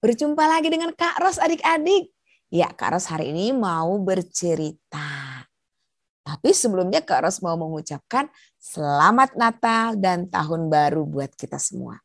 Berjumpa lagi dengan Kak Ros adik-adik. Ya, Kak Ros hari ini mau bercerita. Tapi sebelumnya Kak Ros mau mengucapkan selamat Natal dan Tahun Baru buat kita semua.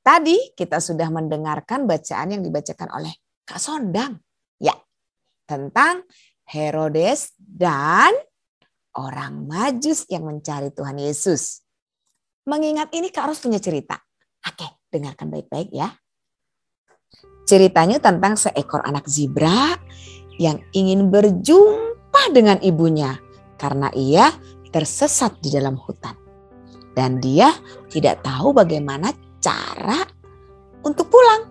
Tadi kita sudah mendengarkan bacaan yang dibacakan oleh Kak Sondang. Ya, tentang Herodes dan orang Majus yang mencari Tuhan Yesus. Mengingat ini Kak Ros punya cerita. Oke, dengarkan baik-baik ya. Ceritanya tentang seekor anak zebra yang ingin berjumpa dengan ibunya karena ia tersesat di dalam hutan. Dan dia tidak tahu bagaimana cara untuk pulang.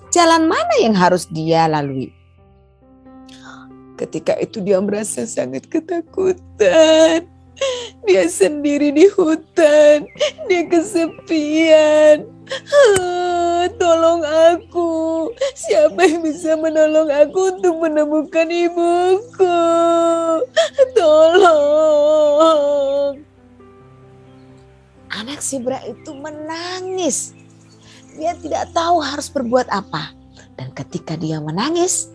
Jalan mana yang harus dia lalui? Ketika itu dia merasa sangat ketakutan. Dia sendiri di hutan, dia kesepian. Tolong aku, siapa yang bisa menolong aku untuk menemukan ibuku? Tolong. Anak zebra itu menangis. Dia tidak tahu harus berbuat apa. Dan ketika dia menangis,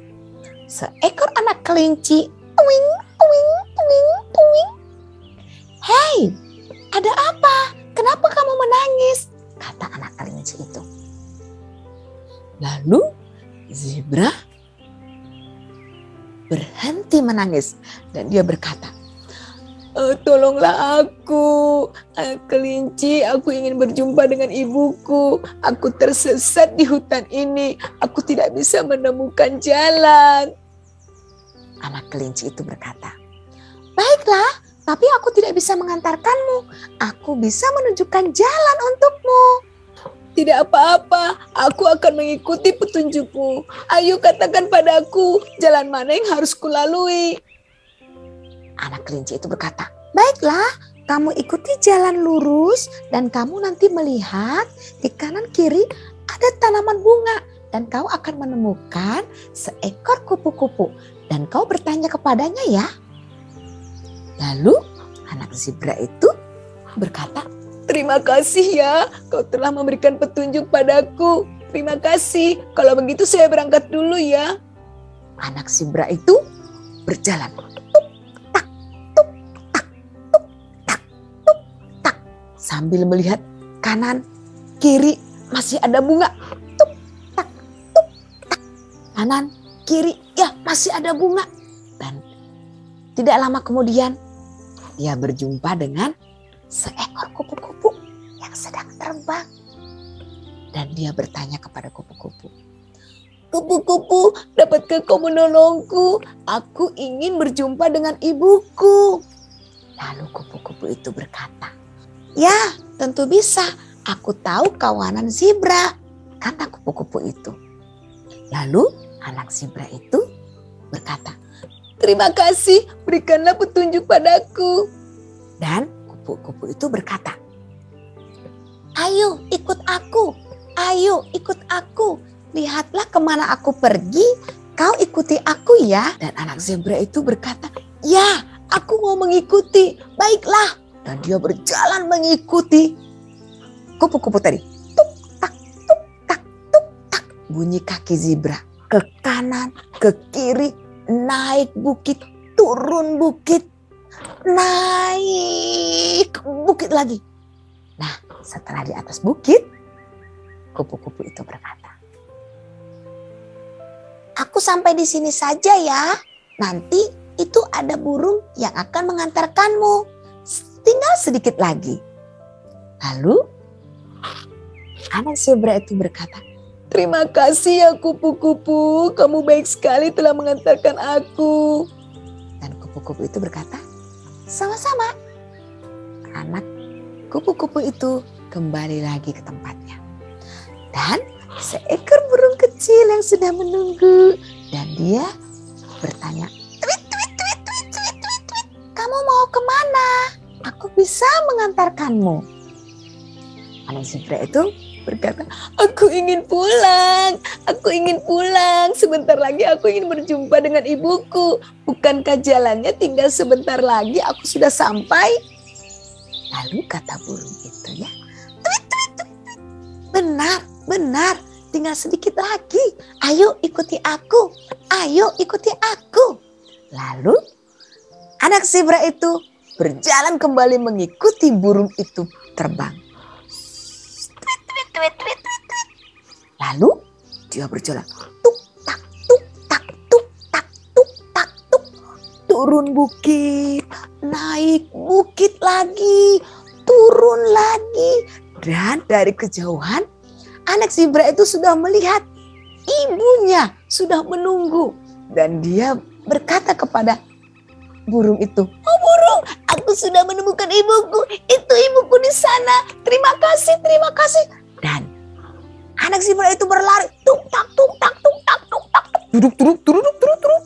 seekor anak kelinci tuing, tuing, tuing, tuing. Hei, ada apa? Kenapa kamu menangis? Kata anak kelinci itu. Lalu zebra berhenti menangis dan dia berkata, tolonglah aku, anak kelinci, aku ingin berjumpa dengan ibuku. Aku tersesat di hutan ini, aku tidak bisa menemukan jalan. Anak kelinci itu berkata, baiklah, tapi aku tidak bisa mengantarkanmu. Aku bisa menunjukkan jalan untukmu. Tidak apa-apa, aku akan mengikuti petunjukmu. Ayo katakan padaku jalan mana yang harus kulalui. Anak kelinci itu berkata, baiklah, kamu ikuti jalan lurus dan kamu nanti melihat di kanan kiri ada tanaman bunga. Dan kau akan menemukan seekor kupu-kupu dan kau bertanya kepadanya ya. Lalu anak zebra itu berkata, terima kasih ya, kau telah memberikan petunjuk padaku. Terima kasih, kalau begitu saya berangkat dulu ya. Anak zebra itu berjalan. Tuk, tak, tuk, tak, tuk, tak, tuk, tak. Sambil melihat kanan, kiri masih ada bunga. Tuk, tak, tuk, tak. Kanan, kiri, ya masih ada bunga. Dan tidak lama kemudian, dia berjumpa dengan seekor kupu-kupu yang sedang terbang. Dan dia bertanya kepada kupu-kupu, kupu-kupu, dapatkah kau menolongku? Aku ingin berjumpa dengan ibuku. Lalu kupu-kupu itu berkata, ya tentu bisa, aku tahu kawanan zebra, kata kupu-kupu itu. Lalu anak zebra itu berkata, terima kasih, berikanlah petunjuk padaku. Dan kupu-kupu itu berkata, ayo ikut aku, ayo ikut aku. Lihatlah kemana aku pergi, kau ikuti aku ya. Dan anak zebra itu berkata, ya aku mau mengikuti, baiklah. Dan dia berjalan mengikuti kupu-kupu tadi. Tuk tak, tuk tak, tuk tak. Bunyi kaki zebra ke kanan, ke kiri. Naik bukit, turun bukit, naik bukit lagi. Nah, setelah di atas bukit, kupu-kupu itu berkata, aku sampai di sini saja ya. Nanti itu ada burung yang akan mengantarkanmu. Tinggal sedikit lagi. Lalu anak zebra itu berkata, terima kasih ya kupu-kupu, kamu baik sekali telah mengantarkan aku. Dan kupu-kupu itu berkata, sama-sama. Anak kupu-kupu itu kembali lagi ke tempatnya. Dan seekor burung kecil yang sudah menunggu. Dan dia bertanya, tweet, tweet, tweet, tweet, tweet, tweet, tweet. Kamu mau kemana? Aku bisa mengantarkanmu. Anak zebra itu berkata, aku ingin pulang, aku ingin pulang. Sebentar lagi aku ingin berjumpa dengan ibuku. Bukankah jalannya tinggal sebentar lagi aku sudah sampai? Lalu kata burung itu ya, tweet, tweet, tweet, tweet. Benar, benar. tinggal sedikit lagi. Ayo ikuti aku, ayo ikuti aku. Lalu anak zebra itu berjalan kembali mengikuti burung itu terbang. Lalu dia berjalan. Tuk tak tuk tak tuk tak tuk tak tuk. Turun bukit, naik bukit lagi, turun lagi. Dan dari kejauhan anak zebra itu sudah melihat ibunya sudah menunggu. Dan dia berkata kepada burung itu, "Oh burung, aku sudah menemukan ibuku. Itu ibuku di sana. Terima kasih, terima kasih." Dan anak zebra itu berlari, tuk tak tuk tak tuk tak tuk tak tuk, duduk duduk duduk duduk duduk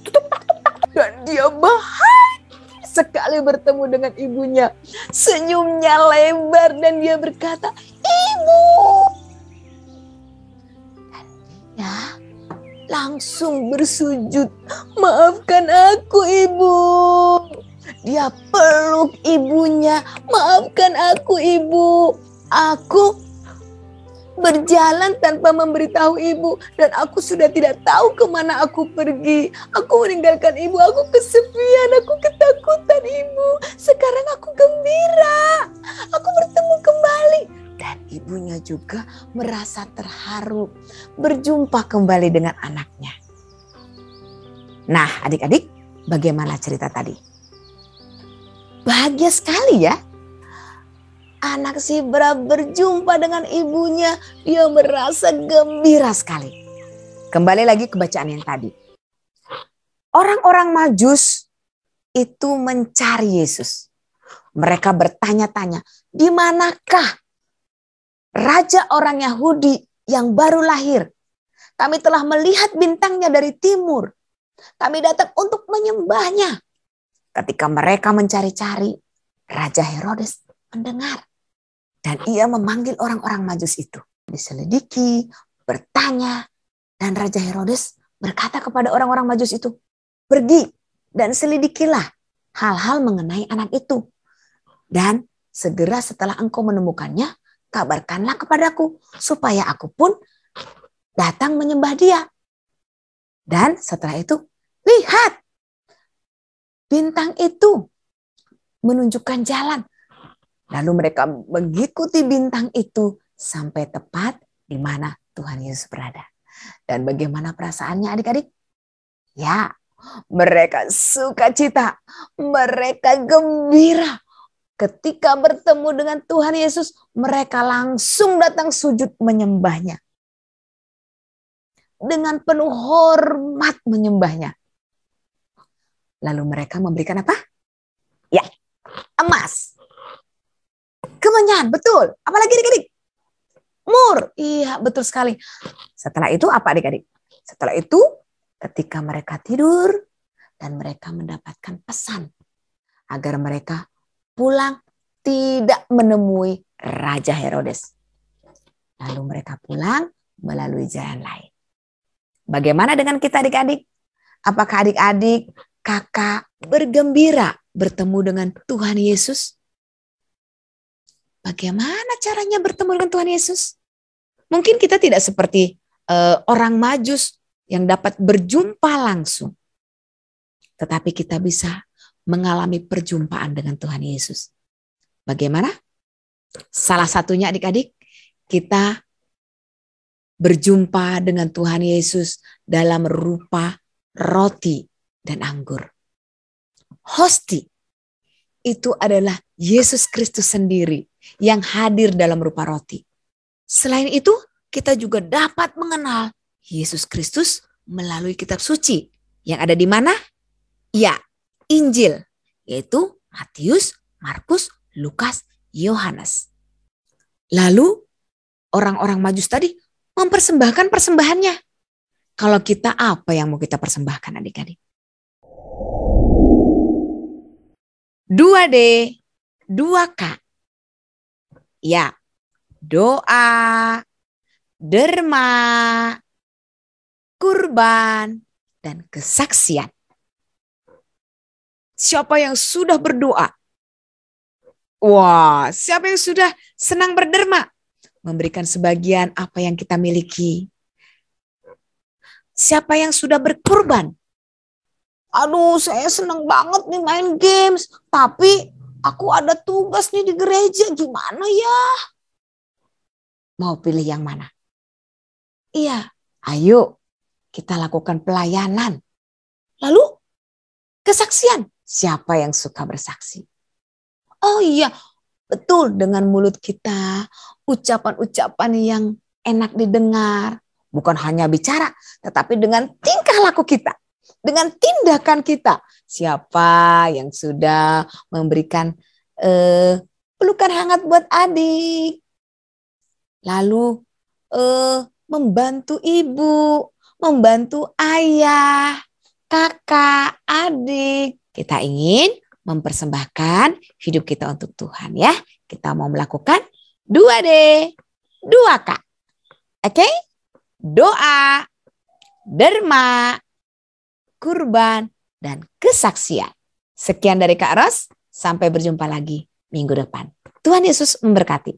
duduk tak tuk tak. Dan dia bahagia sekali bertemu dengan ibunya. Senyumnya lebar dan dia berkata, "Ibu." Dan dia langsung bersujud, "Maafkan aku, Ibu." Dia peluk ibunya, "Maafkan aku, Ibu. Aku berjalan tanpa memberitahu ibu dan aku sudah tidak tahu kemana aku pergi. Aku meninggalkan ibu, aku kesepian, aku ketakutan ibu. Sekarang aku gembira, aku bertemu kembali." Dan ibunya juga merasa terharu berjumpa kembali dengan anaknya. Nah adik-adik, bagaimana cerita tadi? Bahagia sekali ya. Anak zebra berjumpa dengan ibunya, dia merasa gembira sekali. Kembali lagi ke bacaan yang tadi. Orang-orang Majus itu mencari Yesus. Mereka bertanya-tanya, "Di manakah raja orang Yahudi yang baru lahir? Kami telah melihat bintangnya dari timur. Kami datang untuk menyembahnya." Ketika mereka mencari-cari, Raja Herodes mendengar. Dan ia memanggil orang-orang Majus itu. Diselidiki, bertanya. Dan Raja Herodes berkata kepada orang-orang Majus itu, "Pergi dan selidikilah hal-hal mengenai anak itu. Dan segera setelah engkau menemukannya, kabarkanlah kepadaku, supaya aku pun datang menyembah dia." Dan setelah itu, lihat, bintang itu menunjukkan jalan. Lalu mereka mengikuti bintang itu sampai tepat di mana Tuhan Yesus berada. Dan bagaimana perasaannya adik-adik? Ya, mereka sukacita, mereka gembira. Ketika bertemu dengan Tuhan Yesus, mereka langsung datang sujud menyembahnya. Dengan penuh hormat menyembahnya. Lalu mereka memberikan apa? Ya, emas. Kemenyan, betul. Apalagi adik-adik? Mur. Iya, betul sekali. Setelah itu apa adik-adik? Setelah itu ketika mereka tidur dan mereka mendapatkan pesan agar mereka pulang tidak menemui Raja Herodes. Lalu mereka pulang melalui jalan lain. Bagaimana dengan kita adik-adik? Apakah adik-adik, kakak bergembira bertemu dengan Tuhan Yesus? Bagaimana caranya bertemu dengan Tuhan Yesus? Mungkin kita tidak seperti orang Majus yang dapat berjumpa langsung. Tetapi kita bisa mengalami perjumpaan dengan Tuhan Yesus. Bagaimana? Salah satunya adik-adik, kita berjumpa dengan Tuhan Yesus dalam rupa roti dan anggur. Hosti itu adalah Yesus Kristus sendiri yang hadir dalam rupa roti. Selain itu, kita juga dapat mengenal Yesus Kristus melalui kitab suci yang ada di mana? Ya, Injil, yaitu Matius, Markus, Lukas, Yohanes. Lalu orang-orang Majus tadi mempersembahkan persembahannya. Kalau kita apa yang mau kita persembahkan adik-adik? 2D, 2K. Ya, doa, derma, kurban, dan kesaksian. Siapa yang sudah berdoa? Wah, siapa yang sudah senang berderma? memberikan sebagian apa yang kita miliki. Siapa yang sudah berkorban? Aduh, saya senang banget nih main games, tapi aku ada tugas nih di gereja, gimana ya? Mau pilih yang mana? Iya, ayo kita lakukan pelayanan. Lalu kesaksian, siapa yang suka bersaksi? Oh iya, betul, dengan mulut kita, ucapan-ucapan yang enak didengar. Bukan hanya bicara, tetapi dengan tingkah laku kita. Dengan tindakan kita. Siapa yang sudah memberikan pelukan hangat buat adik. Lalu membantu ibu, membantu ayah, kakak, adik. Kita ingin mempersembahkan hidup kita untuk Tuhan ya. Kita mau melakukan 2D, 2K. Oke? Doa, derma, kurban, dan kesaksian. Sekian dari Kak Ros. Sampai berjumpa lagi minggu depan. Tuhan Yesus memberkati.